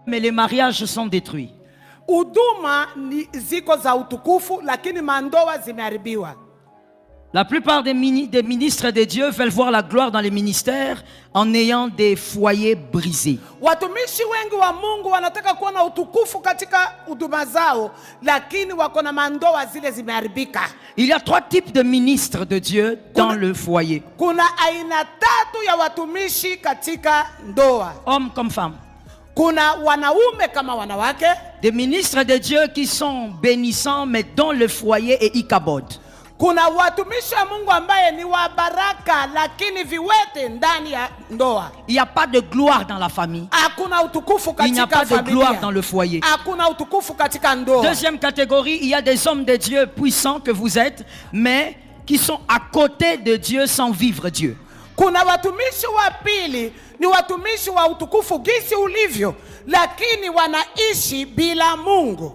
Mais les mariages sont détruits. Huduma ni ziko za utukufu, lakini mandoa zimeharibiwa. La plupart des ministres de Dieu veulent voir la gloire dans les ministères en ayant des foyers brisés. Watumishi wengi wa Mungu wanataka kuona utukufu katika huduma zao, lakini wako na mandoa zile zimeharibika. Il y a 3 types de ministres de Dieu dans le foyer. Kuna aina 3 ya watumishi katika ndoa. Hommes comme femmes. Kuna wanaume kama wanawake. Des ministres de Dieu qui sont bénissants mais dont le foyer est icabode. Kuna watumishi wa Mungu ambaye ni wa baraka lakini viwete ndani ya ndoa. Il n'y a pas de gloire dans la famille. Hakuna utukufu katika familia. Il n'y a pas de gloire dans le foyer. Hakuna utukufu katika ndoa. Deuxième catégorie, il y a des hommes de Dieu puissants que vous êtes, mais qui sont à côté de Dieu sans vivre Dieu. Kuna watumishi wa pili ni watumishi wa utukufu gisi ulivyo, lakini wanaishi bila Mungu.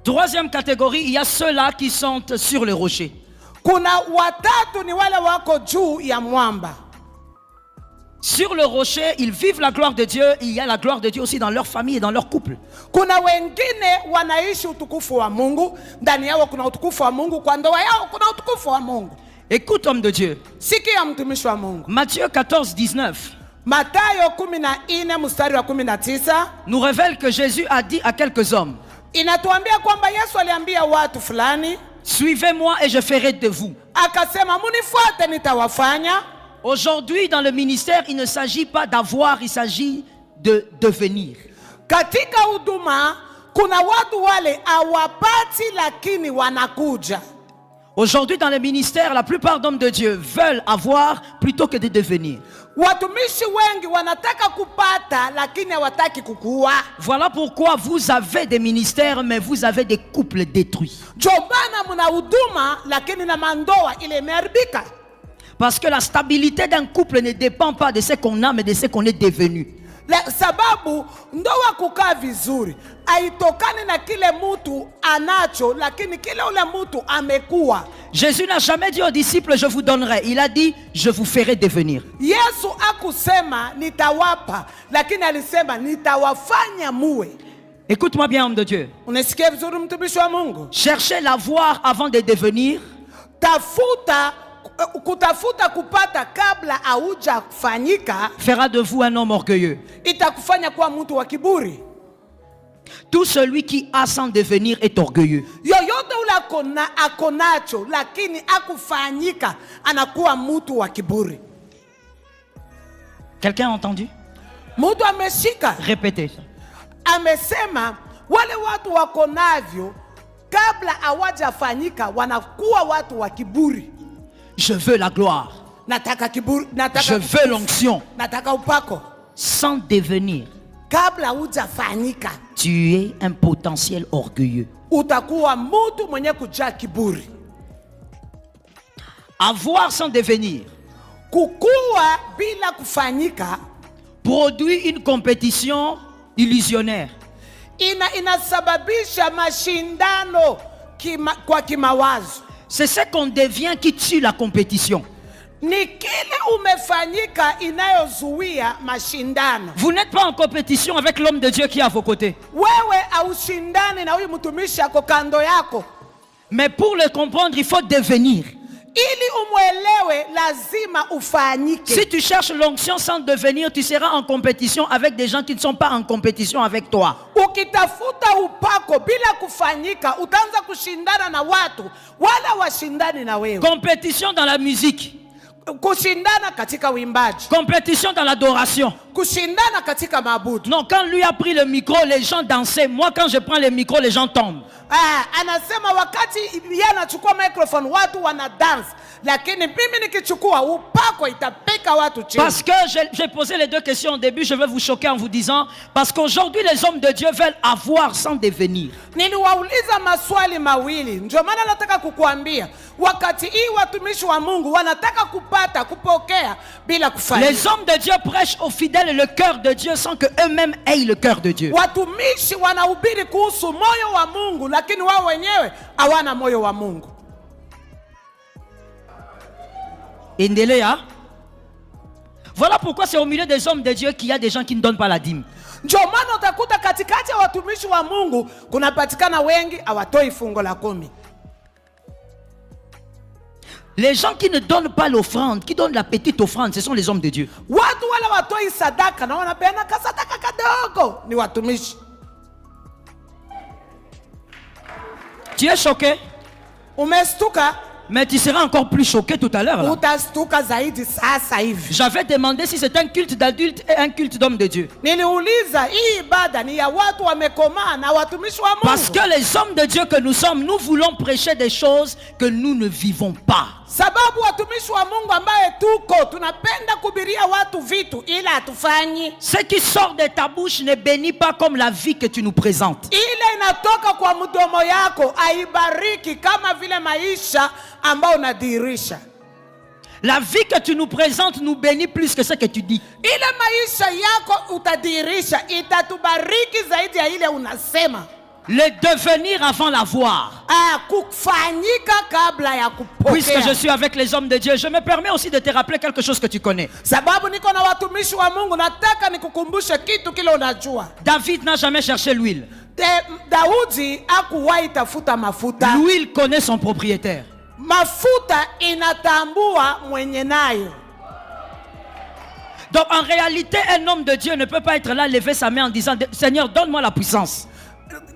Troisième catégorie, il y a ceux-là qui sont sur le rocher. Kuna watatu ni wale wako juu ya mwamba. Sur le rocher, ils vivent la gloire de Dieu. Il y a la gloire de Dieu aussi dans leur famille et dans leur couple. Kuna wengine wanaishi utukufu wa Mungu, ndani yao kuna utukufu wa Mungu, kwa ndoa yao kuna utukufu wa Mungu. Écoute, homme de Dieu. Sikia mtumishi wa Mungu. Matthieu 14, 19. Mathayo 14 mstari wa 19 nous révèle que Jésus a dit à quelques hommes. Inatuambia kwamba Yesu aliambia watu fulani, suivez-moi et je ferai de vous. Akasema munifuate nitawafanya. Aujourd'hui dans le ministère, il ne s'agit pas d'avoir, il s'agit de devenir. Katika huduma kuna watu wale hawapati lakini wanakuja. Aujourd'hui dans le ministère, la plupart d'hommes de Dieu veulent avoir plutôt que de devenir. Watumishi wengi wanataka kupata lakini hawataki kukua. Voilà pourquoi vous avez des ministères mais vous avez des couples détruits. Jobana muna huduma lakini na mandoa ile imeharibika. Parce que la stabilité d'un couple ne dépend pas de ce qu'on a mais de ce qu'on est devenu. Sababu ndoa kukaa vizuri haitokani na kile mtu anacho, lakini kile ule mtu amekuwa. Jésus n'a jamais dit aux disciples je vous donnerai, il a dit je vous ferai devenir. Yesu akusema nitawapa, lakini alisema nitawafanya muwe. Écoute-moi bien, homme de Dieu. Unasikia vizuri mtumishi wa Mungu? Cherchez l'avoir avant de devenir. Kutafuta kupata kabla hauja kufanyika fera de vous un homme orgueilleux. Itakufanya kuwa mtu wa kiburi. Tout celui qui a sans devenir est orgueilleux. Yoyote ule akonacho lakini akufanyika anakuwa mtu wa kiburi. Quelqu'un a entendu? Mtu ameshika. Répétez. Amesema wale watu wakonavyo kabla hawajafanyika wanakuwa watu wa kiburi. Je veux la gloire. Nataka kiburi, nataka je veux l'onction. Nataka upako. Sans devenir. Kabla hujafanyika. Tu es un potentiel orgueilleux. Utakuwa mtu mwenye kujaa kiburi. Avoir sans devenir. Kukua bila kufanyika. Produit une compétition illusionnaire. Inasababisha mashindano kwa kimawazo. C'est ce qu'on devient qui tue la compétition. Ni kile umefanyika inayozuia mashindano. Vous n'êtes pas en compétition avec l'homme de Dieu qui est à vos côtés. Wewe haushindani na huyu mtumishi ako kando yako. Mais pour le comprendre, il faut devenir. Ili umwelewe lazima ufanyike. Si tu cherches l'onction sans devenir, tu seras en compétition avec des gens qui ne sont pas en compétition avec toi. Ukitafuta upako bila kufanyika, utaanza kushindana na watu wala washindani na wewe. Compétition dans la musique. Kushindana katika uimbaji. Compétition dans l'adoration. Kushindana katika maabudu. Non, quand lui a pris le micro, les gens dansaient. Moi, quand je prends le micro, les gens tombent. Anasema wakati yeye anachukua microphone watu wana dance, lakini mimi nikichukua upako itapeka watu chini. Parce que j'ai posé les deux questions au début, je vais vous choquer en vous disant parce qu'aujourd'hui les hommes de Dieu veulent avoir sans devenir. Niliwauliza maswali mawili, ndio maana nataka kukuambia wakati hii watumishi wa Mungu wanataka kupata kupokea bila kufanya. Les hommes de Dieu prêchent aux fidèles le cœur de Dieu sans que eux-mêmes aient le cœur de Dieu. Watumishi wanahubiri kuhusu moyo wa Mungu lakini wao wenyewe hawana moyo wa Mungu. Endelea. Voilà pourquoi c'est au milieu des hommes de Dieu qu'il y a des gens qui ne donnent pas la dîme. Ndio maana utakuta watumishi wa Mungu kunapatikana wengi hawatoi fungo la 10. Les gens qui ne donnent pas l'offrande, qui donnent la petite offrande, ce sont les hommes de Dieu. Watu wala watoi sadaka na wanapeana kasadaka kadogo ni watumishi. Tu es choqué? Umestuka? Mais tu seras encore plus choqué tout à l'heure. Utastuka zaidi sasa hivi. J'avais demandé si c'est un culte d'adulte et un culte d'homme de Dieu. Niliuliza hii ibada ni ya watu wamekomaa na watumishi wa Mungu. Parce que les hommes de Dieu que nous sommes, nous voulons prêcher des choses que nous ne vivons pas. Sababu watumishi wa Mungu ambaye tuko tunapenda kubiria watu vitu ila hatufanyi. Ce qui sort de ta bouche ne bénit pas comme la vie que tu nous présentes. Ile inatoka kwa mdomo yako aibariki kama vile maisha ambao unadhihirisha. La vie que tu nous présentes nous bénit plus que ce que tu dis. Ile maisha yako utadhihirisha itatubariki zaidi ya ile unasema. Le devenir avant l'avoir. Kufanyika kabla ya kupokea. Puisque je suis avec les hommes de Dieu, je me permets aussi de te rappeler quelque chose que tu connais. Sababu niko na watumishi wa Mungu, nataka nikukumbushe kitu kile unajua. David n'a jamais cherché l'huile. Daudi hakuwahi tafuta mafuta. L'huile connaît son propriétaire. Mafuta inatambua mwenye nayo. Donc en réalité, un homme de Dieu ne peut pas être là, lever sa main en disant Seigneur, donne-moi la puissance.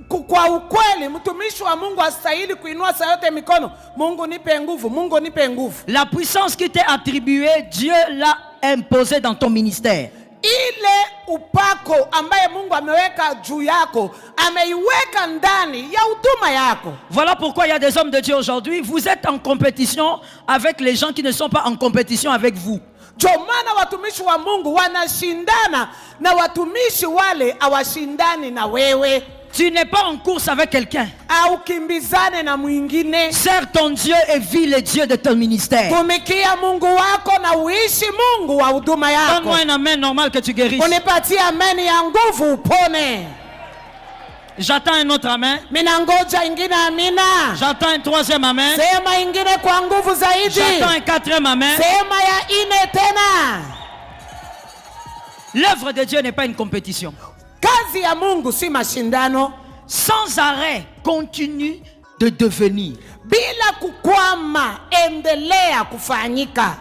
Kwa ukweli mtumishi wa Mungu astahili kuinua saa yote mikono, Mungu nipe nguvu, Mungu nipe nguvu. La puissance qui t'est attribuée, Dieu l'a imposée dans ton ministère. Ile upako ambaye Mungu ameweka juu yako, ameiweka ndani ya huduma yako. Voilà pourquoi il y a des hommes de Dieu aujourd'hui, vous êtes en compétition avec les gens qui ne sont pas en compétition avec vous. Maana watumishi wa Mungu wanashindana na watumishi wale hawashindani na wewe. Tu n'es pas en course avec quelqu'un. Au kimbizane na mwingine. Sers ton Dieu et vis le Dieu de ton ministère. Tumikia Mungu wako na uishi Mungu wa huduma yako. Donne-moi un amen normal que tu guérisses. Unipatie amen ya nguvu upone. J'attends un autre amen. Mina ngoja ingine amina. J'attends un troisième amen. Sema ingine kwa nguvu zaidi. J'attends un quatrième amen. Sema ya ine tena. L'œuvre de Dieu n'est pas une compétition. Kazi ya Mungu si mashindano. Sans arrêt, continue de devenir. Bila kukwama, endelea kufanyika.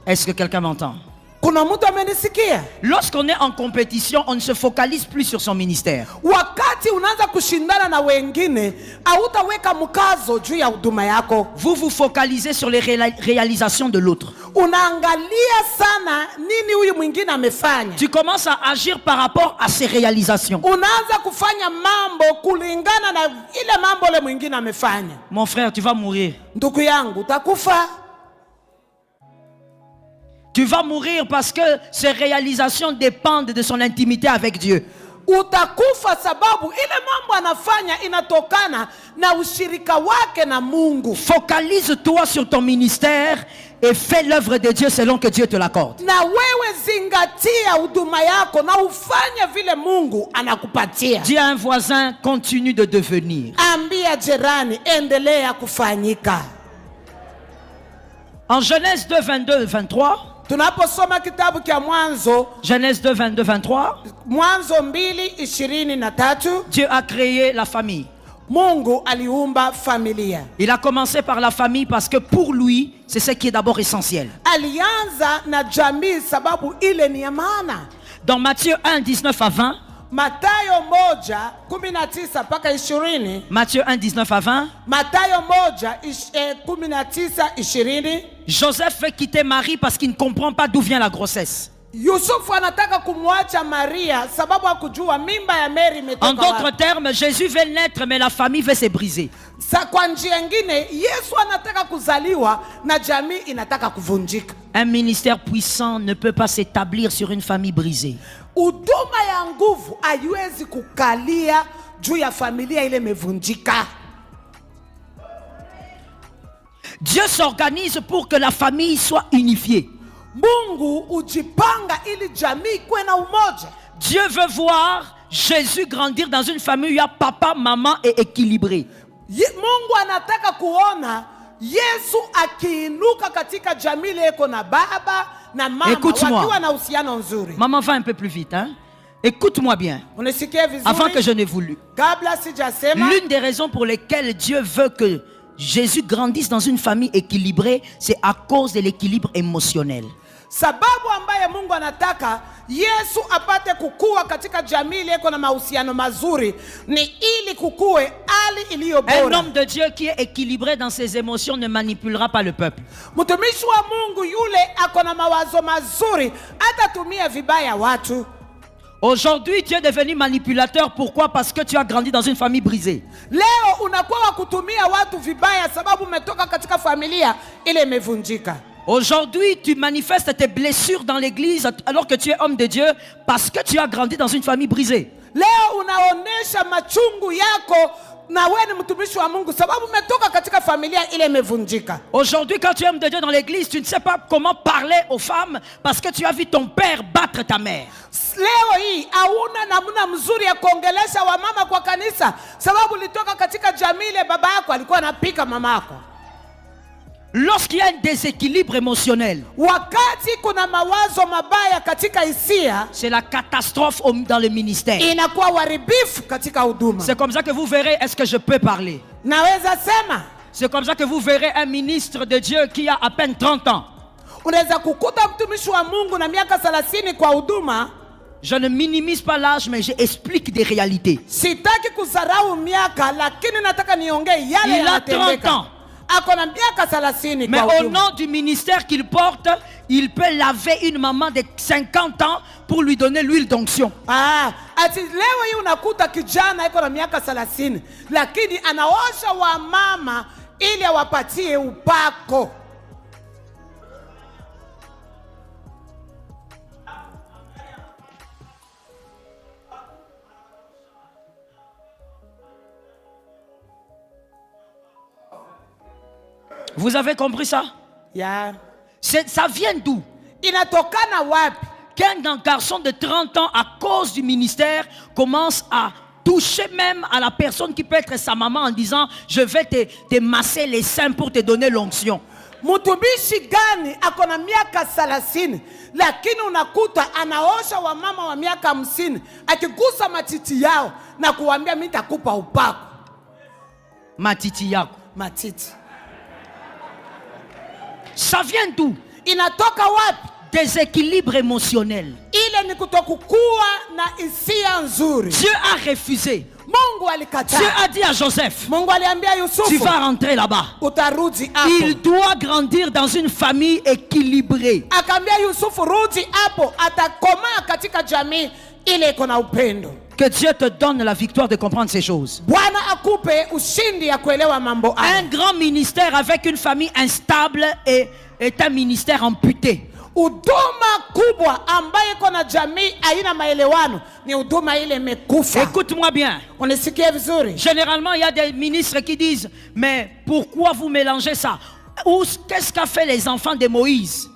Est-ce que quelqu'un m'entend? Kuna mtu amenisikia? Lorsqu'on est en compétition, on ne se focalise plus sur son ministère. Wakati unaanza kushindana na wengine, hautaweka mkazo juu ya huduma yako. Vous vous focalisez sur les réalisations de l'autre. Unaangalia sana nini huyu mwingine amefanya. Tu commences à agir par rapport à ses réalisations. Unaanza kufanya mambo kulingana na ile mambo le mwingine amefanya. Mon frère, tu vas mourir. Ndugu yangu, utakufa. Tu vas mourir parce que ses réalisations dépendent de son intimité avec Dieu. Utakufa sababu ile mambo anafanya inatokana na ushirika wake na Mungu. Focalise-toi sur ton ministère et fais l'œuvre de Dieu selon que Dieu te l'accorde. Na wewe zingatia huduma yako na ufanye vile Mungu anakupatia. Dis à un voisin, continue de devenir. Ambia jirani, endelea kufanyika. En Genèse 2, 22, 23. Tunaposoma kitabu kia Mwanzo, Genèse 2, 22, 23. Mwanzo 2:23. Dieu a créé la famille. Mungu aliumba familia. Il a commencé par la famille parce que pour lui, c'est ce qui est d'abord essentiel. Alianza na jamii sababu ile ni ya maana. Dans Matthieu 1, 19 à 20. Mathayo 1:19 mpaka 20. Matthieu 1, 19 à 20. Mathayo 1:19-20. Joseph fait quitter Marie parce qu'il ne comprend pas d'où vient la grossesse. Yusufu anataka kumwacha Maria sababu hakujua mimba ya Mary imetoka wapi. En d'autres termes, Jésus veut naître mais la famille veut se briser. Kwa njia nyingine, Yesu anataka kuzaliwa na jamii inataka kuvunjika. Un ministère puissant ne peut pas s'établir sur une famille brisée. Huduma ya nguvu haiwezi kukalia juu ya familia ile imevunjika. Dieu s'organise pour que la famille soit unifiée. Mungu ujipanga ili jamii kuwe na umoja. Dieu veut voir Jésus grandir dans une famille où il y a papa, maman et équilibré. Mungu anataka kuona Yesu akiinuka katika jamii ile iko na baba na mama wakiwa na uhusiano nzuri. Maman va un peu plus vite, hein? Écoute-moi bien, Unisikie vizuri. avant que je n'ai voulu. Kabla sijasema, L'une des raisons pour lesquelles Dieu veut que Jésus grandisse dans une famille équilibrée, c'est à cause de l'équilibre émotionnel. sababu ambaye Mungu anataka Yesu apate kukua katika jamii ile iko na mahusiano mazuri ni ili kukue hali iliyo Un bora. homme de Dieu qui est équilibré dans ses émotions ne manipulera pas le peuple. Mtumishi wa Mungu yule ako na mawazo mazuri, hatatumia vibaya watu. Aujourd'hui, tu es devenu manipulateur. Pourquoi? Parce que tu as grandi dans une famille brisée. Leo unakuwa wa kutumia watu vibaya sababu umetoka katika familia ile imevunjika. Aujourd'hui, tu manifestes tes blessures dans l'église alors que tu es homme de Dieu parce que tu as grandi dans une famille brisée. Leo unaonesha machungu yako na wewe ni mtumishi wa Mungu sababu umetoka katika familia ile imevunjika. Aujourd'hui, quand tu es homme de Dieu dans l'église, tu ne sais pas comment parler aux femmes parce que tu as vu ton père battre ta mère. Leo hii hauna namna mzuri ya kuongelesha wamama kwa kanisa sababu ulitoka katika jamii ile baba yako alikuwa anapika mama yako. Lorsqu'il y a un déséquilibre émotionnel, Wakati kuna mawazo mabaya katika hisia, c'est la catastrophe dans le ministère. inakuwa uharibifu katika huduma. C'est comme ça que vous verrez, est-ce que je peux parler? Naweza sema, C'est comme ça que vous verrez un ministre de Dieu qui a à peine 30 ans. unaweza kukuta mtumishi wa Mungu na miaka 30 kwa huduma. Je ne minimise pas l'âge, mais j'explique des réalités. Sitaki kudharau miaka, lakini nataka niongee yale Il a 30 yanatendeka. ans. Ako na miaka 30 Mais kwa au huduma. nom du ministère qu'il porte, il peut laver une maman de 50 ans pour lui donner l'huile d'onction. Ati leo hii unakuta kijana iko na miaka 30 lakini anaosha wamama ili awapatie upako. Vous avez compris ça? Yeah. Ça vient d'où? Inatokana wapi? Qu'un garçon de 30 ans, à cause du ministère, commence à toucher même à la personne qui peut être sa maman en disant « Je vais te masser les seins pour te donner l'onction ». Mtumishi gani ako na miaka 30 lakini unakuta anaosha wamama wa miaka 50 akigusa matiti yao na kuambia mimi nitakupa upako. Matiti yako. Matiti. Ça vient d'où? Inatoka wapi? Déséquilibre émotionnel. Ile ni kutokukua na hisia nzuri. Dieu a refusé. Mungu Dieu alikataa. a dit à Joseph, Mungu aliambia Yusufu, tu vas rentrer là-bas. utarudi hapo. Il doit grandir dans une famille équilibrée. Akaambia Yusufu, rudi hapo, atakomaa katika jamii ile iko na upendo. Que Dieu te donne la victoire de comprendre ces choses. Bwana akupe ushindi ya kuelewa mambo haya. Un grand ministère avec une famille instable est un ministère amputé. Huduma kubwa ambayo iko na jamii haina maelewano ni huduma ile imekufa. Écoute-moi bien. Unisikie vizuri? Généralement, il y a des ministres qui disent, mais pourquoi vous mélangez ça? Qu'est-ce qu'a fait les enfants de Moïse?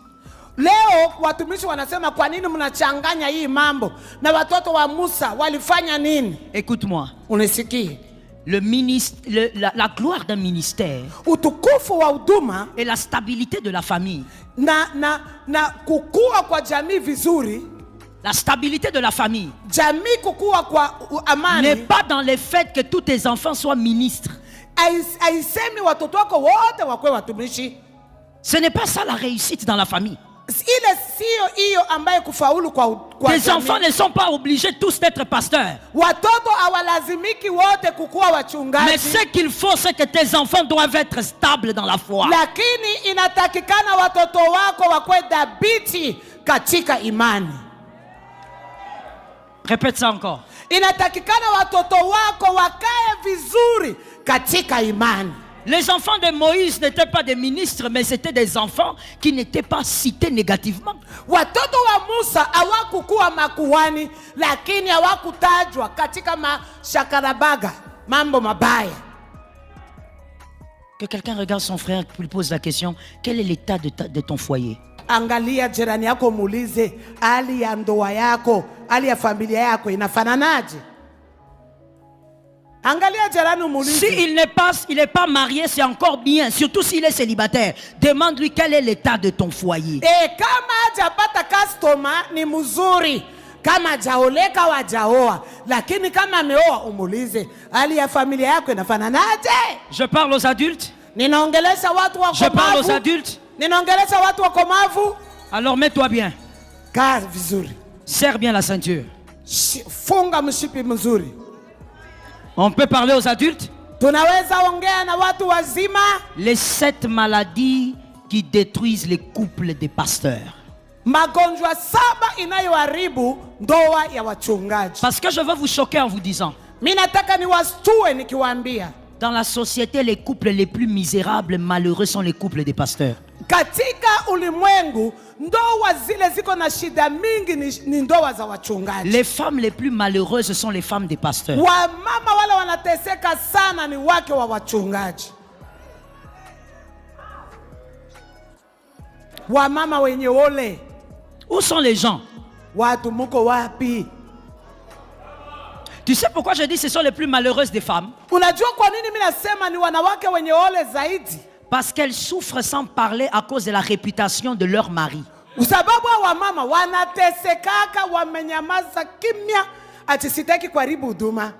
Leo watumishi wanasema kwa nini mnachanganya hii mambo? Na watoto wa Musa walifanya nini? Écoute-moi. Unisikie? La gloire d'un ministère Utukufu wa huduma et la stabilité de la famille. na kukua kwa jamii vizuri. La stabilité de la famille Jamii kukua kwa amani n'est pas dans le fait que tous tes enfants soient ministres. haisemi watoto wako wote wakwe watumishi. Ce n'est pas ça la réussite dans la famille. Ile sio hiyo ambaye kufaulu kwa Tes jamii. enfants ne sont pas obligés tous d'être pasteurs. Watoto hawalazimiki wote kukuwa Mais wachungaji. ce qu'il faut, c'est que tes enfants doivent être stables dans la foi. Lakini inatakikana watoto wako wakwe dhabiti katika imani. Répète ça encore. Inatakikana watoto wako wakae vizuri katika imani. Les enfants de Moïse n'étaient pas des ministres, mais c'était des enfants qui n'étaient pas cités négativement. Watoto wa Musa hawakukuwa makuhani, lakini hawakutajwa katika mashakarabaga, mambo mabaya. Que quelqu'un regarde son frère et lui pose la question, quel est l'état de ton foyer? Angalia jirani yako, muulize hali ya ndoa yako, hali ya familia yako inafananaje? Angalia jirani muulize. S'il n'est pas marié, c'est encore bien, surtout s'il est célibataire. Demande-lui quel est l'état de ton foyer. Kama hajapata customer ni mzuri, Kama hajaoleka wajaoa, lakini kama ameoa umuulize hali ya familia yako inafananaje. Je parle aux adultes. Ninaongelesha watu Je parle aux wakomavu. adultes. Ninaongelesha watu wakomavu. Alors mets-toi bien. Kaa vizuri. Serre bien la ceinture. Funga mshipi mzuri. On peut parler aux adultes. Tunaweza ongea na watu wazima. Les 7 maladies qui détruisent les couples des pasteurs. Magonjwa 7 inayoharibu ndoa ya wachungaji. Parce que je veux vous choquer en vous disant, Mimi nataka niwastue nikiwaambia, dans la société, les couples les plus misérables, malheureux sont les couples des pasteurs. katika ulimwengu ndoa zile ziko na shida mingi ni ndoa za wachungaji. Les femmes les plus malheureuses sont les femmes des pasteurs. Wamama wale wanateseka sana ni wake wa wachungaji. Wamama wenye ole. Où sont les gens? Watu muko wapi? Tu sais pourquoi je dis ce sont les plus malheureuses des femmes? Unajua kwa nini mimi nasema ni wanawake wenye ole zaidi? Parce qu'elles souffrent sans parler à cause de la réputation de leur mari. Sababu wamama wanatesekaka, wamenyamaza kimya, ati sitaki kuharibu huduma.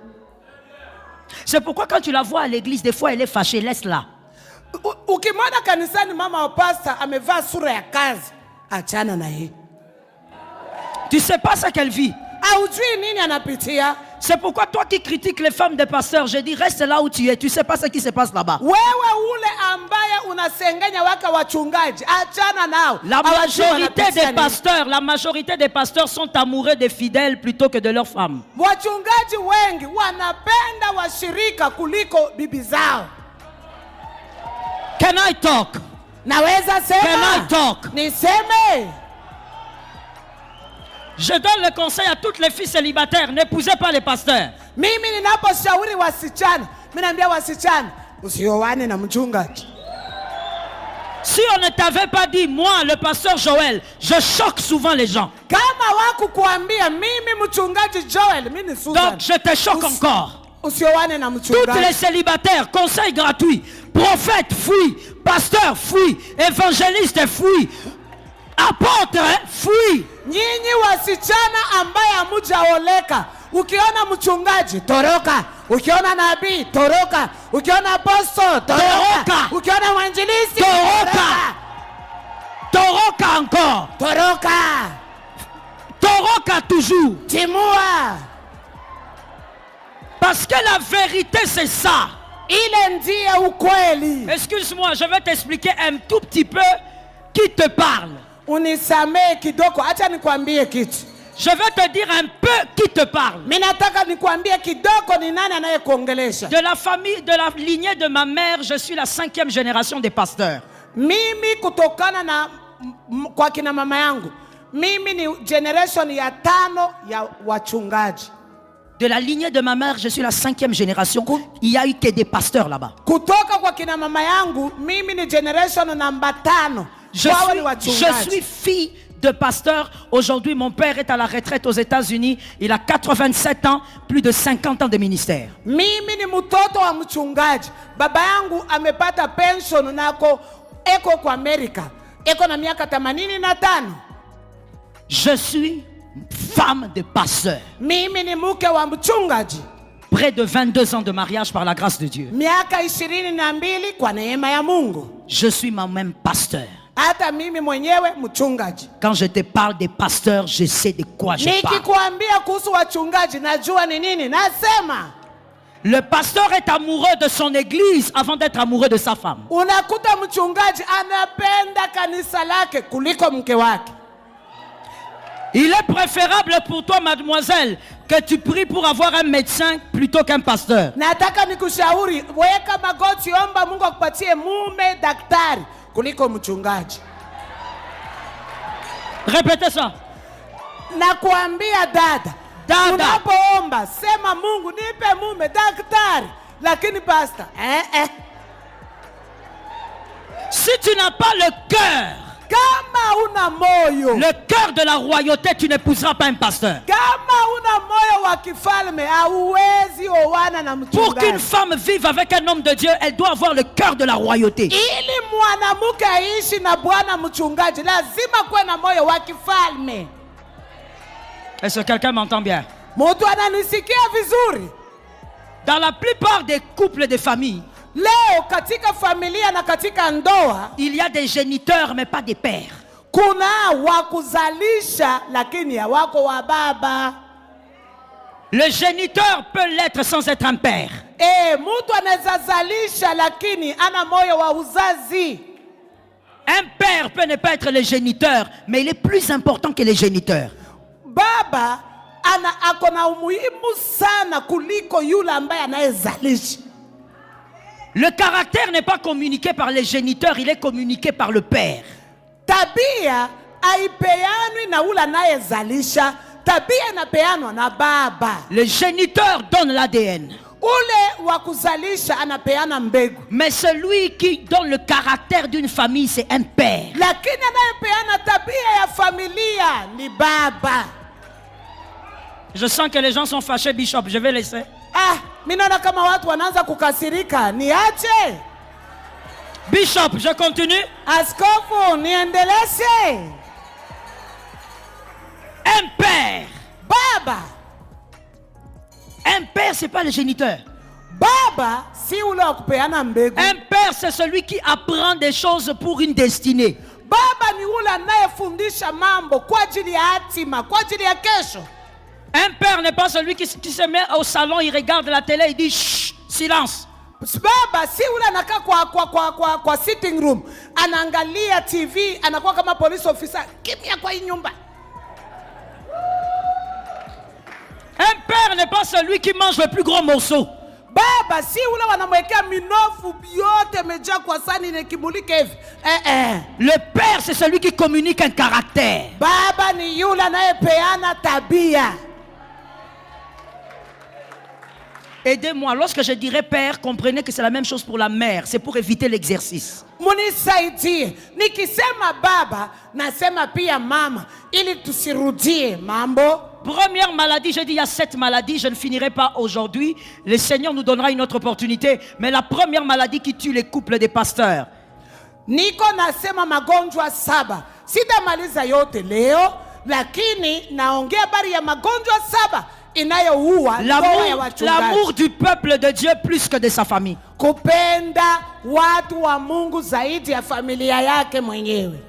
C'est pourquoi quand tu la vois à l'église, des fois elle est fâchée, laisse-la. Ukimwona kanisani mama wa pasta amevaa sura ya kazi, achana na yeye. Tu sais pas ce qu'elle vit. Haujui nini anapitia. C'est pourquoi toi qui critiques les femmes des pasteurs, je dis reste là où tu es. Tu sais pas ce qui se passe là-bas. Wewe ule ambaye unasengenya waka wachungaji, achana nao. La majorité des pasteurs sont amoureux des fidèles plutôt que de leurs femmes. Wachungaji wengi wanapenda washirika kuliko bibi zao. Can I talk? Naweza sema? Can I talk? Niseme? Je donne le conseil à toutes les filles célibataires, n'épousez pas les pasteurs. Mimi ninaposhauri wasichana, mimi naambia wasichana, usioane na mchungaji. Si on ne t'avait pas dit, moi, le pasteur Joël, je choque souvent les gens. Kama wakukuambia mimi mchungaji Joel, mimi ni Susan. Donc je te choque encore. Usioane na mchungaji. Toutes les célibataires, conseil gratuit. Prophète, fuis. Pasteur, fuis. Évangéliste, fuis. Apôtre, fuis. Nyinyi wasichana ambaye hamujaoleka, ukiona mchungaji toroka, ukiona nabii toroka, ukiona apostol toroka, ukiona mwinjilisti toroka, toroka encore, toroka, toroka toujours. Timua. Parce que la vérité c'est ça. Ile ndiye ukweli. Excuse-moi, je vais t'expliquer un tout petit peu qui te parle. Unisamee kidogo, acha nikwambie kitu. Je vais te dire un peu qui te parle. Mimi nataka nikwambie kidogo ni nani anayekuongelesha. De la famille, de la lignée de ma mère, je suis la 5e génération des pasteurs. Mimi kutokana na kwa kina mama yangu, mimi ni generation ya 5 ya wachungaji. De la lignée de ma mère, je suis la 5e génération. Il y a eu que des pasteurs là-bas. Kutoka kwa kina mama yangu, mimi ni generation namba 5. Je suis fille de pasteur. Aujourd'hui, mon père est à la retraite aux États-Unis. Il a 87 ans, plus de 50 ans de ministère. Mimi ni mtoto wa mchungaji. Baba yangu amepata pension nako eko kwa Amerika. Eko na miaka 85. Je suis femme de pasteur. Mimi ni mke wa mchungaji. Près de 22 ans de mariage par la grâce de Dieu. Miaka 22 kwa neema ya Mungu. Je suis moi-même pasteur. Hata mimi mwenyewe mchungaji. Quand je te parle des pasteurs, je sais de quoi je parle. Nikikwambia kuhusu wachungaji, najua ni nini nasema. Le pasteur est amoureux de son église avant d'être amoureux de sa femme. Unakuta mchungaji anapenda kanisa lake kuliko mke wake. Il est préférable pour toi, mademoiselle, que tu pries pour avoir un médecin plutôt qu'un pasteur. Nataka nikushauri, weka magoti, omba Mungu akupatie mume daktari kuliko mchungaji. Répétez ça. Nakuambia dada, unapoomba sema Mungu nipe mume daktari, lakini pastor Si tu n'as pas le cœur, kama una moyo, le cœur de la royauté, tu n'épouseras pas un pasteur. Kama una moyo wa kifalme, hauwezi oana na mchungaji. Pour qu'une femme vive avec un homme de Dieu, elle doit avoir le cœur de la royauté. Ili mwanamke aishi na bwana mchungaji, lazima kuwe na moyo wa kifalme. Est-ce que quelqu'un m'entend bien? Mtu ananisikia vizuri? Dans la plupart des couples de famille, Leo katika familia na katika ndoa il y a des géniteurs mais pas des pères. kuna wakuzalisha lakini hawako wa baba. Le géniteur peut l'être sans être un père. Mtu anaweza zalisha lakini ana moyo wa uzazi. Un père peut ne pas être le géniteur, mais il est plus important que les géniteurs. Baba akona umuhimu sana kuliko yule ambaye anayezalisha. Le caractère n'est pas communiqué par les géniteurs, il est communiqué par le père. Tabia haipeanwi na yule anayezalisha, tabia inapeanwa na baba. Le géniteur donne l'ADN. Ule wa kuzalisha anapeana mbegu. Mais celui qui donne le caractère d'une famille, c'est un père. Lakini anayepeana tabia ya familia ni baba. Je sens que les gens sont fâchés, Bishop, je vais laisser. Mimi naona kama watu wanaanza kukasirika, niache? Bishop, je continue. Askofu, niendeleshe? Un père. Baba. Un père, c'est pas le géniteur. Baba si ule wa kupeana mbegu. Un père, c'est celui qui apprend des choses pour une destinée. Baba ni ule anayefundisha mambo kwa ajili ya hatima, kwa ajili ya kesho. Un père n'est pas celui qui se met au salon, il regarde la télé, il dit chut, silence. Baba si ule anakaa kwa sitting room, anaangalia TV, anakuwa kama police officer, kimya kwa hii nyumba. Un père n'est pas celui qui mange le plus gros morceau. Baba si ule wanamwekea minofu yote meja kwa sani na kimulike hivi. Le père, c'est celui qui communique un caractère. Baba ni yule anayepeana tabia. Aidez-moi, lorsque je dirais père, comprenez que c'est la même chose pour la mère. C'est pour éviter l'exercice. Munisaidie. Nikisema baba, nasema pia mama, ili tusirudie mambo. Première maladie, j'ai dit il y a 7 maladies, je ne finirai pas aujourd'hui. Le Seigneur nous donnera une autre opportunité. Mais la première maladie qui tue les couples des pasteurs. Niko nasema magonjwa 7. Sitamaliza yote leo, lakini naongea habari ya magonjwa 7 inayoua ndoa ya wachungaji. L'amour du peuple de Dieu plus que de sa famille. Kupenda watu wa Mungu zaidi ya familia yake mwenyewe.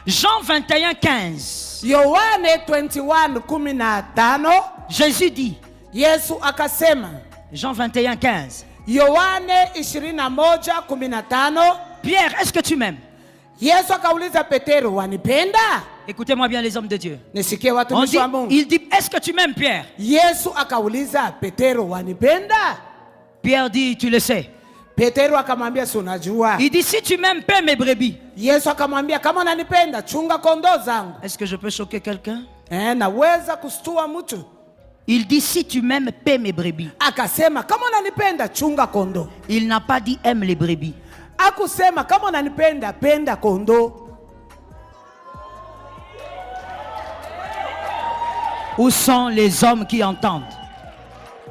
Jean 21:15. Yohane 21:15. Jésus dit. Yesu akasema. Jean 21:15. Yohane 21:15. Pierre, est-ce que tu m'aimes? Yesu akauliza Petero, wanipenda? Écoutez-moi bien les hommes de Dieu. Nisikie watumishi wa Mungu. Il dit, est-ce que tu m'aimes, Pierre? Yesu akauliza Petero, wanipenda? Pierre dit, tu le sais. Petero akamwambia, si unajua. Il dit, si tu m'aimes, paie mes brebis. Yesu akamwambia, kama unanipenda, chunga kondoo zangu. Est-ce que je peux choquer quelqu'un? Naweza kustua mtu. Il dit, si tu m'aimes, paie mes brebis. Akasema, kama unanipenda, chunga kondoo. Il n'a pas dit, aime les brebis. Akusema, kama unanipenda, penda kondoo. Où sont les hommes qui entendent?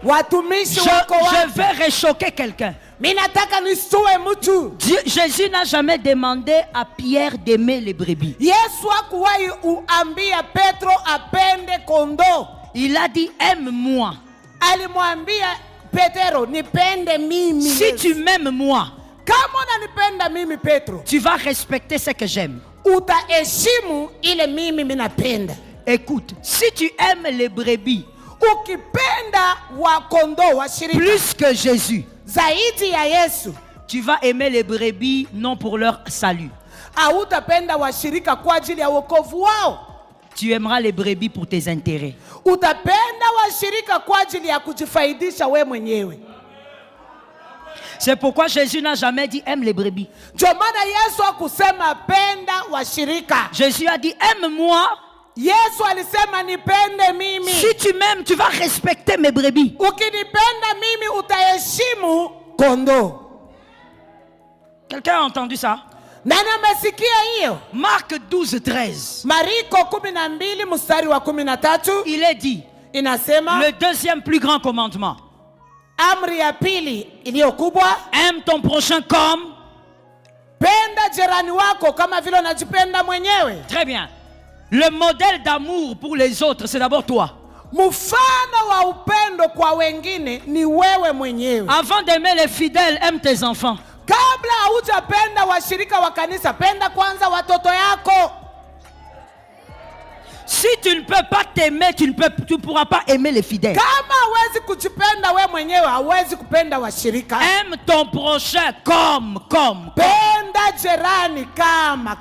Watumishi wako wapi? Je vais réchoquer quelqu'un. Minataka nistue mtu. Jésus n'a jamais demandé à Pierre d'aimer les brebis. Yesu hakuwahi uambia Petro apende kondoo. Il a dit aime-moi. Alimwambia Petero, nipende mimi. Si tu m'aimes moi, kama unanipenda mimi Petro, tu vas respecter ce que j'aime. Utaheshimu ile mimi minapenda. Écoute, si tu aimes les brebis, ukipenda wa kondoo wa shirika plus que Jésus, zaidi ya Yesu, tu vas aimer les brebis non pour leur salut. Hautapenda washirika kwa ajili ya wokovu wao. Tu aimeras les brebis pour tes intérêts. Utapenda washirika kwa ajili ya kujifaidisha we mwenyewe. C'est pourquoi Jésus n'a jamais dit aime les brebis. Ndio maana Yesu hakusema penda washirika. Jésus a dit aime-moi. Yesu alisema nipende mimi. Si tu m'aimes, tu vas respecter mes brebis. Ukinipenda mimi utaheshimu kondoo. Quelqu'un a entendu ça? Nani amesikia hiyo? Marc 12:13. Mariko 12 mstari wa 13. Il est dit, inasema le deuxième plus grand commandement. Amri ya pili iliyo kubwa, aime ton prochain comme penda jirani wako kama vile unajipenda mwenyewe. Très bien. Le modèle d'amour pour les autres, c'est d'abord toi. Mfano wa upendo kwa wengine ni wewe mwenyewe. Avant d'aimer les fidèles, aime tes enfants. Kabla hujapenda washirika wa kanisa, penda kwanza watoto yako. Si tu ne peux pas t'aimer, tu ne pourras pas aimer les fidèles. Kama hawezi kujipenda wewe mwenyewe, hawezi kupenda washirika. Aime ton prochain comme. Penda jirani kama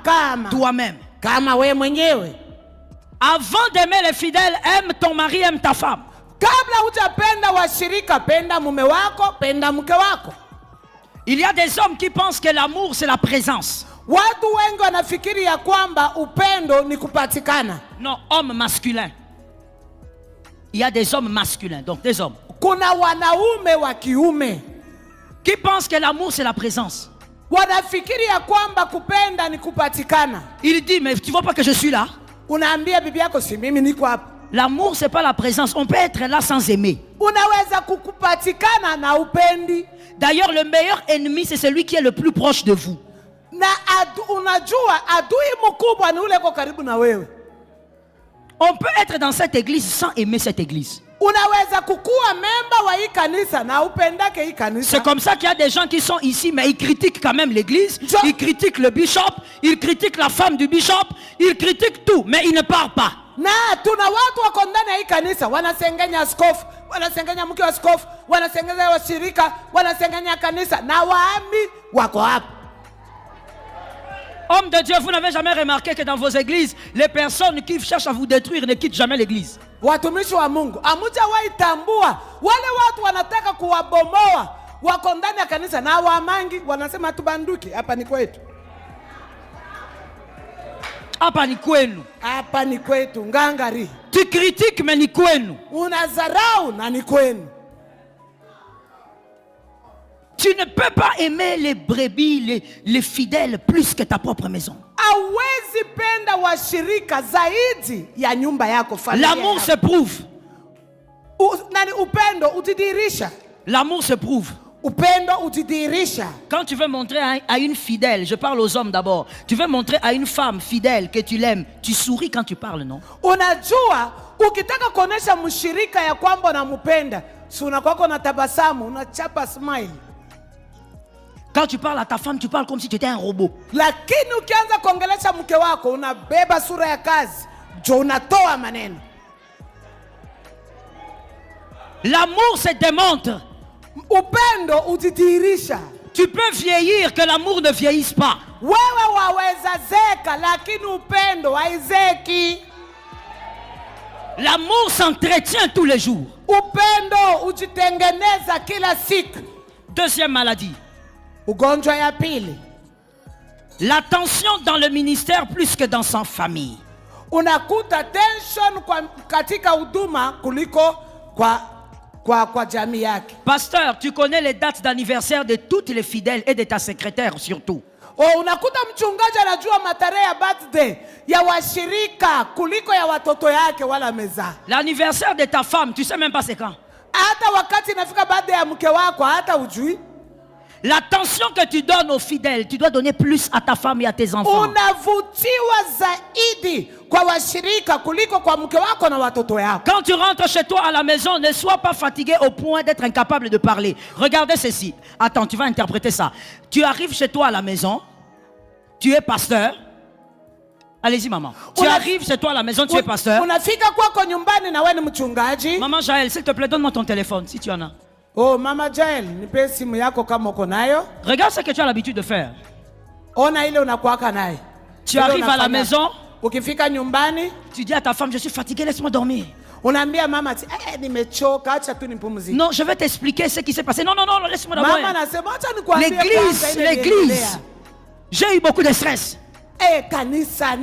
toi-même. Kama wewe mwenyewe. Avant d'aimer les fidèles, aime ton mari, aime ta femme. Kabla hujapenda washirika, penda mume wako, penda mke wako. Il y a des hommes qui pensent que l'amour c'est la présence. Watu wengi wanafikiri ya kwamba upendo ni kupatikana. Non, homme masculin. Il y a des hommes masculins, donc des hommes. Kuna wanaume wa kiume qui pensent que l'amour c'est la présence. Wanafikiri ya kwamba kupenda ni kupatikana. Il dit, mais tu vois pas que je suis là? Unaambia bibi yako si mimi niko hapa. L'amour c'est pas la présence. On peut être là sans aimer. Unaweza kukupatikana na upendi. D'ailleurs, le meilleur ennemi c'est celui qui est le plus proche de vous. Na unajua adui mkubwa ni ule ko karibu na wewe. On peut être dans cette église sans aimer cette église. Unaweza kukua memba wa hii kanisa na upendake hii kanisa. C'est comme ça qu'il y a des gens qui sont ici mais ils critiquent quand même l'église, ils critiquent le bishop, ils critiquent la femme du bishop, ils critiquent tout mais ils ne parlent pas. Na tuna watu wako ndani ya hii kanisa wanasengenya askofu, wanasengenya mke wa askofu, wanasengenya washirika, wanasengenya kanisa na waami wako hapa. Homme de Dieu, vous n'avez jamais remarqué que dans vos églises, les personnes qui cherchent à vous détruire ne quittent jamais l'église. Watumishi wa Mungu, amujawahi tambua wale watu wanataka kuwabomoa wako ndani ya kanisa na waamangi wanasema tubanduki, hapa ni kwetu. Hapa ni kwenu. Hapa ni kwetu, ngangari. Tu critiques mais ni kwenu. Unazarau na ni kwenu. Tu ne peux pas aimer les brebis, les fidèles plus que ta propre maison. Hawezi penda washirika zaidi ya nyumba yako, familia. L'amour se prouve. Nani upendo utidirisha. L'amour se prouve. Upendo utidirisha. Quand tu veux montrer à une fidèle, je parle aux hommes d'abord. Tu veux montrer à une femme fidèle que tu l'aimes, tu souris quand tu parles, non? Unajua, ukitaka kuonesha mshirika ya kwamba unamupenda, si unakuwa na tabasamu, unachapa smile. Quand tu parles à ta femme, tu parles comme si tu étais un robot. Lakini ukianza kuongelesha mke wako, unabeba sura ya kazi, jo unatoa maneno. L'amour se démontre. Upendo utidirisha. Tu peux vieillir, que l'amour ne vieillisse pas. Wewe waweza zeka, lakini upendo haizeki. L'amour s'entretient tous les jours. Upendo ujitengeneza kila siku. Deuxième maladie. Ugonjwa ya pili. La tension dans le ministère plus que dans sa famille. Unakuta tension katika huduma kuliko kwa jamii yake. Pasteur, tu connais les dates d'anniversaire de toutes les fidèles et de ta secrétaire surtout. Unakuta mchungaji anajua matarehe ya birthday ya washirika kuliko ya watoto yake wala meza. L'anniversaire de ta femme, tu sais même pas c'est quand. Hata wakati inafika birthday ya mke wako hata ujui. L'attention que tu donnes aux fidèles, tu dois donner plus à ta femme et à tes enfants. Unavutiwa zaidi kwa washirika kuliko kwa mke wako na watoto yako. Quand tu rentres chez toi à la maison, ne sois pas fatigué au point d'être incapable de parler. Regardez ceci. Attends, tu vas interpréter ça. Tu arrives chez toi à la maison, tu es pasteur. Allez-y maman. Tu arrives chez toi à la maison, tu es pasteur. Unafika kwako nyumbani na wewe ni mchungaji. Maman Jaël, s'il te plaît, donne-moi ton téléphone si tu en as. Oh, Mama Jael, nipe simu yako kama uko nayo. Regarde ce que tu as l'habitude de faire. Ona ile unakuwaka naye. Tu arrives à la maison. Ukifika nyumbani, tu dis à ta femme, je suis fatigué, laisse-moi dormir. Unaambia mama, nimechoka, acha tu nipumzike. Non, je vais t'expliquer ce qui s'est passé. Non, laisse-moi dormir. Mama anasema acha nikwambie kwanza l'église. J'ai eu beaucoup de stress. Kanisa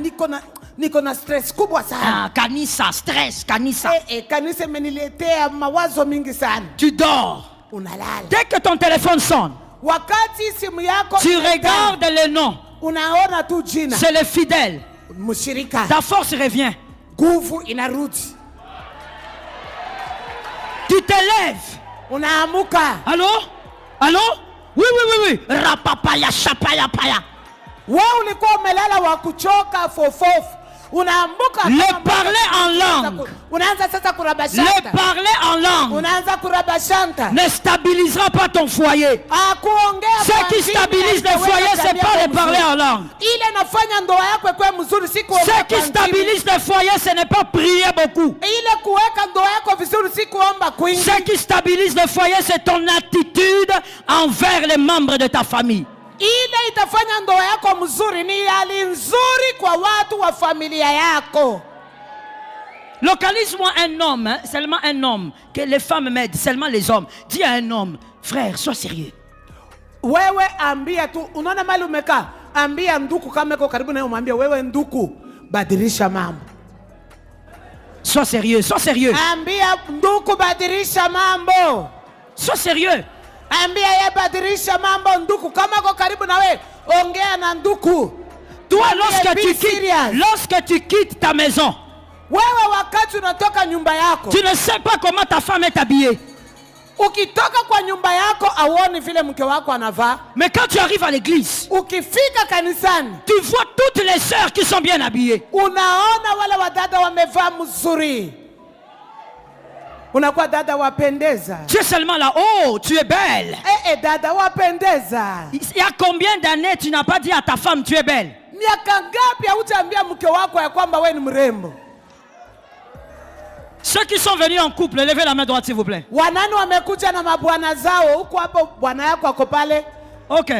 niko na stress kubwa sana. Kanisa, stress, kanisa. Kanisa imeniletea mawazo mingi sana. Tu dors. Unalala. Dès que ton téléphone sonne, wakati simu yako tu regardes les noms. Unaona tu jina. C'est les fidèles. Mshirika. Ta force revient. Nguvu inarudi. Tu te lèves. Unaamuka. Allô? Oui. Rapapaya, chapaya, paya. Wewe ulikuwa umelala wa kuchoka fofofu. Unaambuka Le kama parler en langue. Unaanza sasa Le kurabashanta. parler en langue Unaanza kurabashanta. ne stabilisera pas ton foyer. Kuongea Ce qui stabilise le foyer, c'est pas le parler en langue. Ile inafanya ndoa yako ikuwe mzuri, si kuongea. Ce qui stabilise le foyer, ce n'est pas prier beaucoup. Ile kuweka ndoa yako vizuri, si kuomba kwingi. Ce qui stabilise le foyer, c'est ton attitude envers les membres de ta famille. Ile itafanya ndoa yako mzuri ni hali nzuri kwa watu wa familia yako. Localise-moi un homme, hein, seulement un homme, que les femmes m'aident, seulement les hommes. Dis à un homme, frère, sois sérieux. Wewe ambia tu, unaona mali umekaa, ambia nduku kama iko karibu na umwambie wewe nduku, badilisha mambo. Sois sérieux, sois sérieux. Ambia nduku badilisha mambo. Sois sérieux. Ambia ye badilisha mambo nduku kama iko karibu na wewe, ongea na nduku. Toi, Ambia, lorsque tu quittes ta maison, wewe wakati unatoka nyumba yako, tu ne sais pas comment ta femme est habillée. ukitoka kwa nyumba yako auoni vile mke wako anavaa. Mais quand tu arrives à l'église, Ukifika kanisani, tu vois toutes les sœurs qui sont bien habillées. unaona wale wadada wamevaa mzuri. Unakuwa dada wapendeza. Tu es seulement là, oh, tu es belle. Dada wapendeza. Il y a combien d'années tu n'as pas dit à ta femme, tu es belle? Miaka ngapi hutaambia mke wako ya kwamba wewe ni mrembo? Ceux qui sont venus en couple, levez la main droite s'il vous plaît. Wanani wamekuja na mabwana zao, huko hapo bwana yako ako pale. Ok.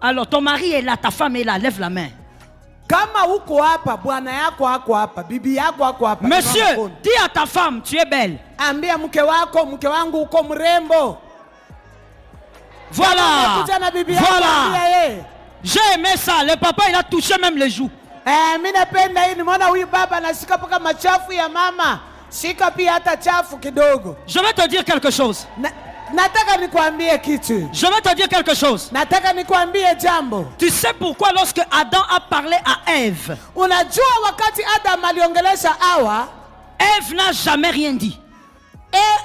Alors ton mari est là, ta femme est là, lève la main. Kama huko hapa, bwana yako ako hapa, bibi yako ako hapa. Monsieur, dis à ta femme, tu es belle. Ambia mke wako, mke wangu uko mrembo. Voilà. Voilà. J'ai aimé ça. Le papa, il a touché même les joues. Mimi napenda hii, nimeona huyu baba anashika paka machafu ya mama. Shika pia hata chafu kidogo. Je vais te dire quelque chose. Nataka nikwambie kitu. Je vais te dire quelque chose. Nataka nikwambie jambo. Tu sais pourquoi lorsque Adam a parlé à Ève, Unajua wakati Adam aliongelesha Hawa, Ève n'a jamais rien dit.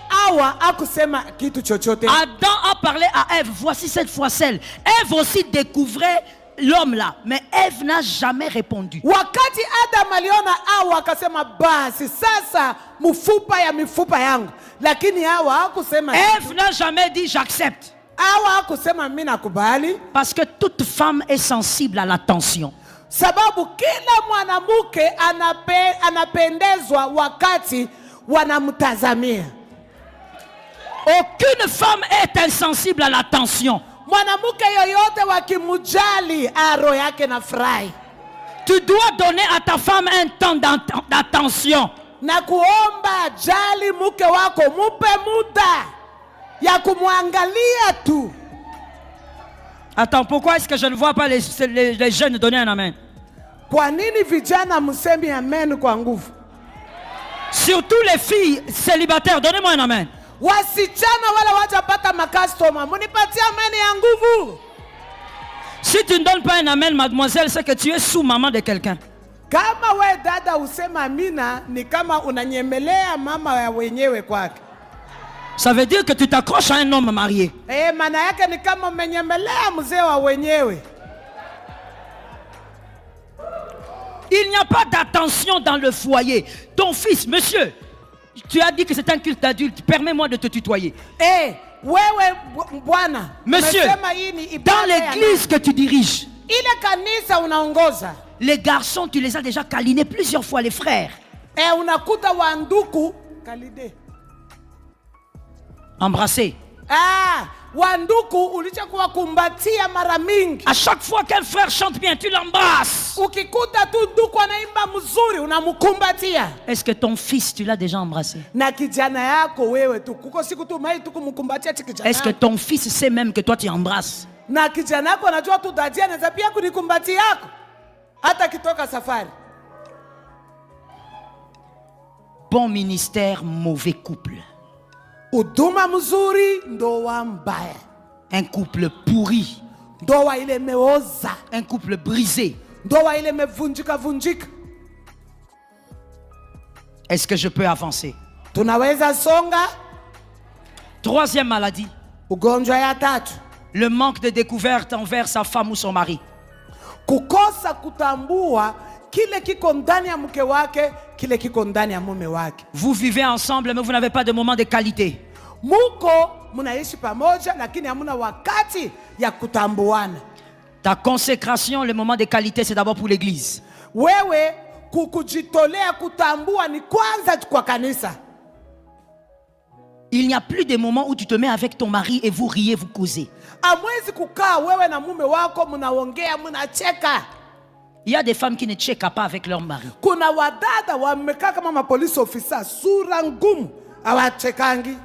Hawa hakusema kitu chochote. Adam a parlé à Ève, voici cette fois celle. Ève aussi découvrait l'homme là, mais Ève n'a jamais répondu. Wakati Adam aliona Hawa akasema basi sasa mfupa ya mifupa yangu, lakini Hawa hakusema. Ève n'a jamais dit j'accepte. Hawa hakusema mimi nakubali, parce que toute femme est sensible à l'attention. Sababu kila mwanamke anapendezwa wakati wanamtazamia. Aucune femme est insensible à l'attention. Mwanamke yoyote wakimujali roho yake na furahi. Tu dois donner à ta femme un temps d'attention. Na kuomba jali mke wako, mupe muda ya kumwangalia tu. Attends, pourquoi est-ce que je ne vois pas les jeunes donner un amen? Kwa nini vijana msemi amen kwa nguvu? Surtout les filles célibataires, donnez-moi un amen. Wasichana wala wajapata makastoma, munipatie amen ya nguvu. Si tu ne donnes pas un amen, mademoiselle, c'est que tu es sous maman de quelqu'un. Kama we dada usema amina, ni kama unanyemelea mama ya wenyewe kwake. Ça veut dire que tu t'accroches à un homme marié. Maana yake ni kama umenyemelea mzee wa wenyewe. Il n'y a pas d'attention dans le foyer. Ton fils, monsieur, tu as dit que c'est un culte d'adulte. Permets-moi de te tutoyer. Wewe bwana, monsieur, dans l'église que tu diriges, ile kanisa unaongoza, les garçons, tu les as déjà câlinés plusieurs fois, les frères. Unakuta wanduku kalide. Embrasser. Wanduku ulichokuwa kumbatia mara mingi. À chaque fois qu'un frère chante bien, tu l'embrasses. Ukikuta tu nduku anaimba mzuri, unamkumbatia. Est-ce que ton fils, tu l'as déjà embrassé? Na kijana yako wewe tu, kuko siku tu mai tu kumkumbatia kijana. Est-ce que ton fils sait même que toi tu embrasses? Na kijana yako anajua tu dadia anaweza pia kunikumbatia yako hata kitoka safari. Bon ministère, mauvais couple. Huduma mzuri, ndoa mbaya. Un couple pourri. Ndoa ile meoza. Un couple brisé. Ndoa ile mevunjika vunjika. Est-ce que je peux avancer? Tunaweza songa. Troisième maladie. Ugonjwa ya tatu. Le manque de découverte envers sa femme ou son mari. Kukosa kutambua kile kiko ndani ya mke wake, kile kiko ndani ya mume wake. Vous vivez ensemble, mais vous n'avez pas de moment de qualité. Muko munaishi pamoja, lakini hamuna wakati ya kutambuana. Ta consécration, le moment de qualité, c'est d'abord pour l'église. Wewe kukujitolea kutambua ni kwanza kwa kanisa. Il n'y a plus de moments où tu te mets avec ton mari et vous riez, vous causez. Amwezi kukaa wewe na mume wako mnaongea mnacheka. Il y a des femmes qui ne checkent pas avec leur mari. Kuna wadada wamekaa kama mapolice officer, sura ngumu, hawachekangi.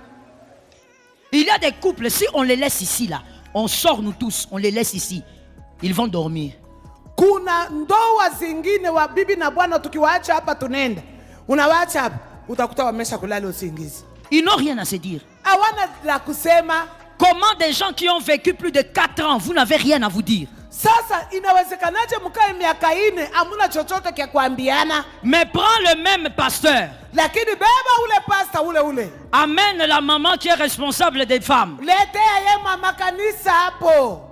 Il y a des couples, si on les laisse ici là, on sort nous tous, on les laisse ici, ils vont dormir. Kuna ndoa zingine wa bibi na bwana tukiwaacha hapa tunenda. Unawaacha hapa, utakuta wamesha kulala usingizi. Ils n'ont rien à se dire. Hawana la kusema. Comment des gens qui ont vécu plus de 4 ans, vous n'avez rien à vous dire? Sasa inawezekanaje mkae miaka 4 hamuna chochote kia kuambiana? Mais prends le même pasteur. Lakini beba ule pasta ule. Amène la maman qui est responsable des femmes. Letea ye mama kanisa hapo.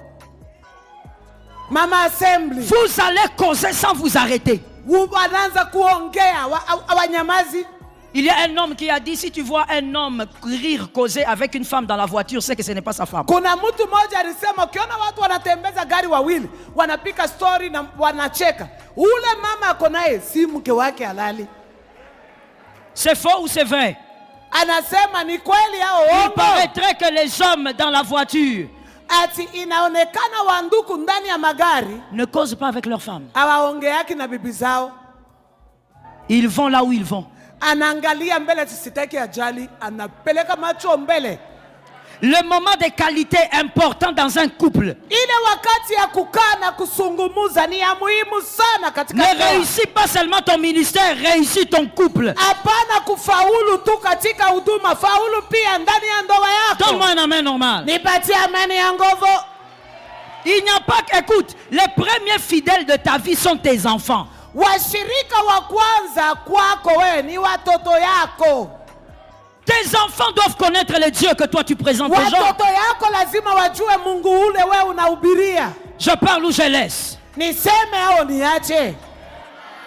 Mama assembly. Vous allez causer sans vous arrêter. Wanaanza kuongea awanyamazi. Il y a un homme qui a dit, si tu vois un homme rire, causer avec une femme dans la voiture, c'est que ce n'est pas sa femme. Kuna mtu mmoja alisema ukiona watu wanatembeza gari wawili, wanapika story na wanacheka, ule mama ako naye si mke wake halali. C'est faux ou c'est vrai? Anasema ni kweli au Il uongo? paraîtrait que les hommes dans la voiture Ati inaonekana wanduku ndani ya magari ne causent pas avec leurs femmes. hawaongeaki na bibi zao. Ils vont là où ils vont. Anaangalia mbele, sitaki ajali, anapeleka macho mbele. Le moment de qualité important dans un couple Ile wakati ya kukaa na kusungumuza ni ya muhimu sana katika ne ndoa. réussit pas seulement ton ministère, réussit ton couple. Hapana kufaulu tu katika huduma, faulu pia ndani ya ndoa yako. Donne-moi un amen normal. Nipatie amani ya nguvu. Il n'y a pas qu'écoute, les premiers fidèles de ta vie sont tes enfants. Washirika wa kwanza kwako wewe ni watoto yako. Tes enfants doivent connaître le Dieu que toi tu présentes aux gens. Watoto yako lazima wajue Mungu ule wewe unahubiria. Je parle ou je laisse. Niseme au niache?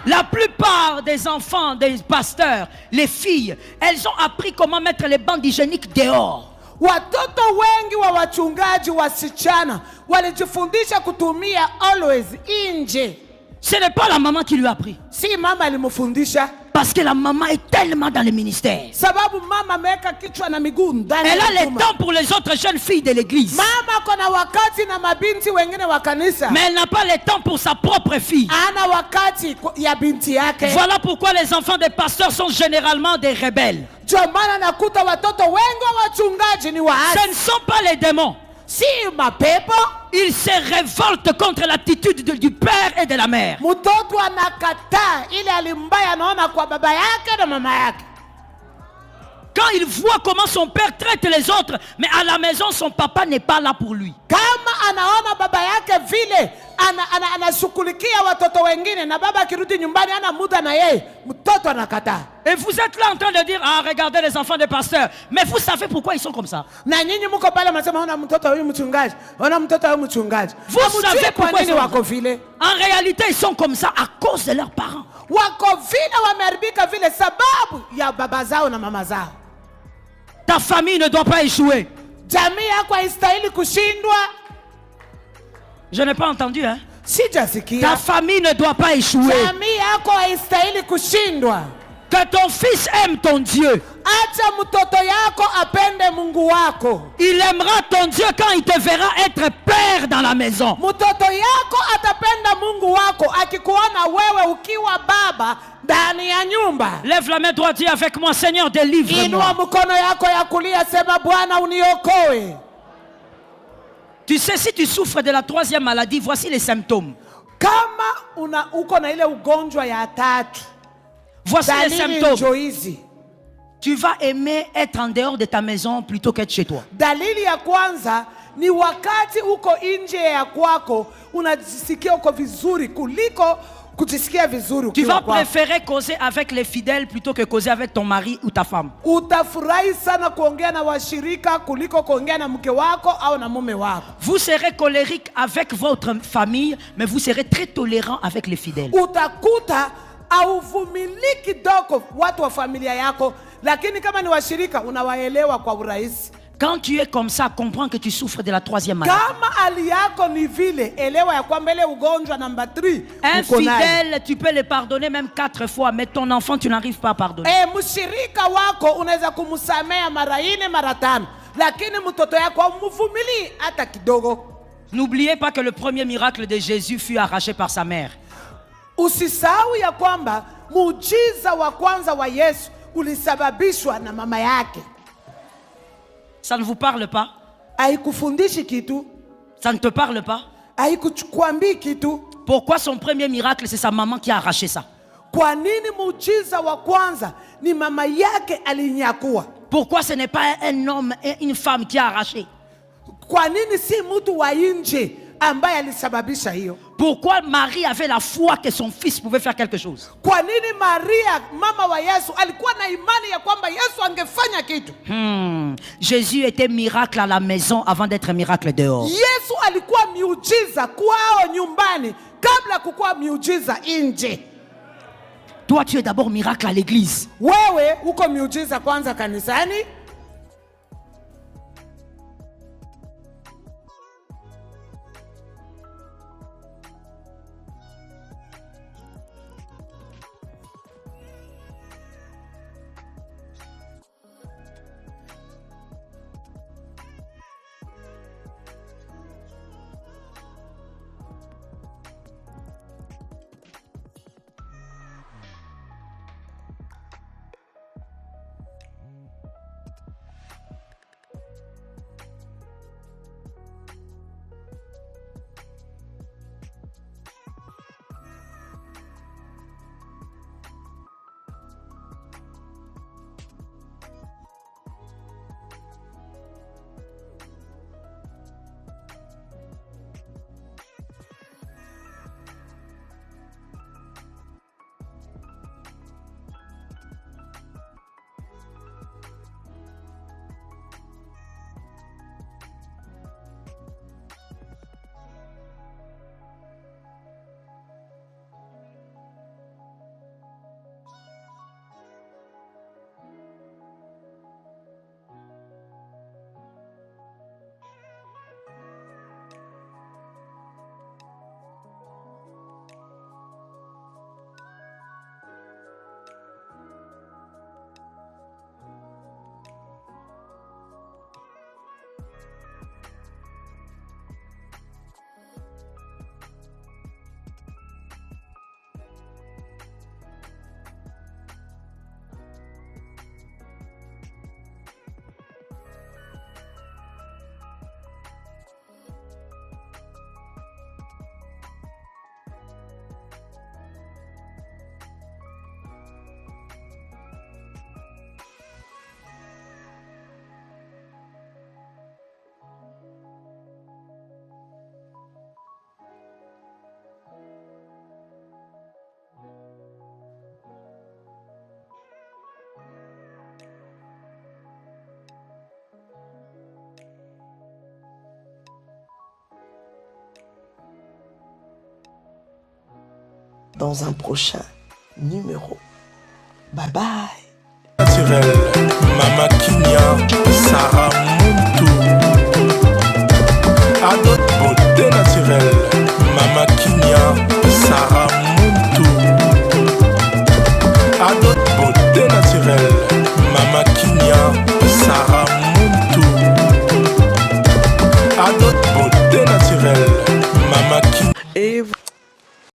La plupart des enfants des pasteurs, les filles, elles ont appris comment mettre les bandes hygiéniques dehors. Watoto wengi wa wachungaji wasichana walijifundisha kutumia always nje. Ce n'est pas la maman qui lui a appris. Si mama alimfundisha. Parce que la maman est tellement dans le ministère. Sababu mama ameweka kichwa na miguu ndani. Elle a le temps pour les autres jeunes filles de l'église. Mama kona wakati na mabinti wengine wa kanisa. Mais elle n'a pas le temps pour sa propre fille. Ana wakati ya binti yake. Voilà pourquoi les enfants des pasteurs sont généralement des rebelles. Ndio maana nakuta watoto wengi wa wachungaji ni waasi. Ce ne sont pas les démons. Si mapepo. Ils se révoltent contre l'attitude du père et de la mère. Mtoto anakataa ile alimbaya anaona kwa baba yake na mama yake. Quand il voit comment son père traite les autres, mais à la maison son papa n'est pas là pour lui. Kama anaona baba yake vile anashughulikia watoto wengine na baba akirudi nyumbani ana muda na yeye, mtoto anakataa. Et vous êtes là en train de dire, ah regardez les enfants des pasteurs. Mais vous savez pourquoi ils sont comme ça? Na nyinyi mko pale mnasema ona mtoto huyu mchungaji, ona mtoto huyu mchungaji. Vous savez pourquoi ils sont wako vile? En réalité, ils sont comme ça à cause de leurs parents. Wako vile wameharibika vile sababu ya baba zao na mama zao. Ta famille ne doit pas échouer. Jamii yako haistahili kushindwa. Je n'ai pas entendu, hein? Sijasikia. Ta famille ne doit pas échouer. Jamii yako haistahili kushindwa. Que ton fils aime ton Dieu. Acha mtoto yako apende Mungu wako. Il aimera ton Dieu quand il te verra être père dans la maison. Mtoto yako atapenda Mungu wako akikuona wewe ukiwa baba ndani ya nyumba. Lève la main droite, dis avec moi, Seigneur, délivre-moi. Inua mkono yako ya kulia, sema Bwana uniokoe. Tu sais, si tu souffres de la 3e maladie, voici les symptômes. Kama uko na ile ugonjwa ya tatu, voici les symptômes. Joizi. Tu vas aimer être en dehors de ta maison plutôt qu'être chez toi. Dalili ya kwanza ni wakati uko nje ya kwako unajisikia uko vizuri kuliko kujisikia vizuri Tu ukiwa vas kwako. préférer causer avec les fidèles plutôt que causer avec ton mari ou ta femme. Utafurahi sana kuongea na washirika kuliko kuongea na mke wako au na mume wako. Vous serez colérique avec votre famille, mais vous serez très tolérant avec les fidèles. Utakuta hauvumilii kidogo watu wa familia yako, lakini kama ni washirika unawaelewa kwa urahisi. Quand tu es comme ça, comprends que tu souffres de la troisième maladie. Kama hali yako ni vile, elewa ya kwamba ile ugonjwa namba 3 Un fidèle, tu peux le pardonner même 4 fois, mais ton enfant, tu n'arrives pas à pardonner. Mshirika wako unaweza kumsamea mara 4 mara 5, lakini mtoto yako umvumilii hata kidogo. N'oubliez pas que le premier miracle de Jésus fut arraché par sa mère. Usisahau ya kwamba muujiza wa kwanza wa Yesu ulisababishwa na mama yake. Ça ne vous parle pas? Haikufundishi kitu? Ça ne te parle pas? Haikukwambii kitu? Pourquoi son premier miracle, c'est sa maman qui a arraché ça? Kwa nini muujiza wa kwanza ni mama yake alinyakua? Pourquoi ce n'est pas un homme et une femme qui a arraché? Kwa nini si mtu wa nje ambaye alisababisha hiyo? Pourquoi Marie avait la foi que son fils pouvait faire quelque chose? Kwa nini Maria mama wa Yesu alikuwa na imani ya kwamba Yesu angefanya kitu? Jésus était miracle à la maison avant d'être miracle dehors. Yesu alikuwa miujiza kwao nyumbani kabla kukuwa miujiza nje. Toi, tu es d'abord miracle à l'église. Wewe uko miujiza kwanza kanisani. Dans un prochain numéro. Bye bye. Naturel, Mama Kinya, Sarah Muntu. Adot beauté naturelle, Mama Kinya, Sarah Muntu. Adot beauté naturelle, Mama Kinya, Sarah Muntu. Adot beauté naturelle, Mama Kinya. Et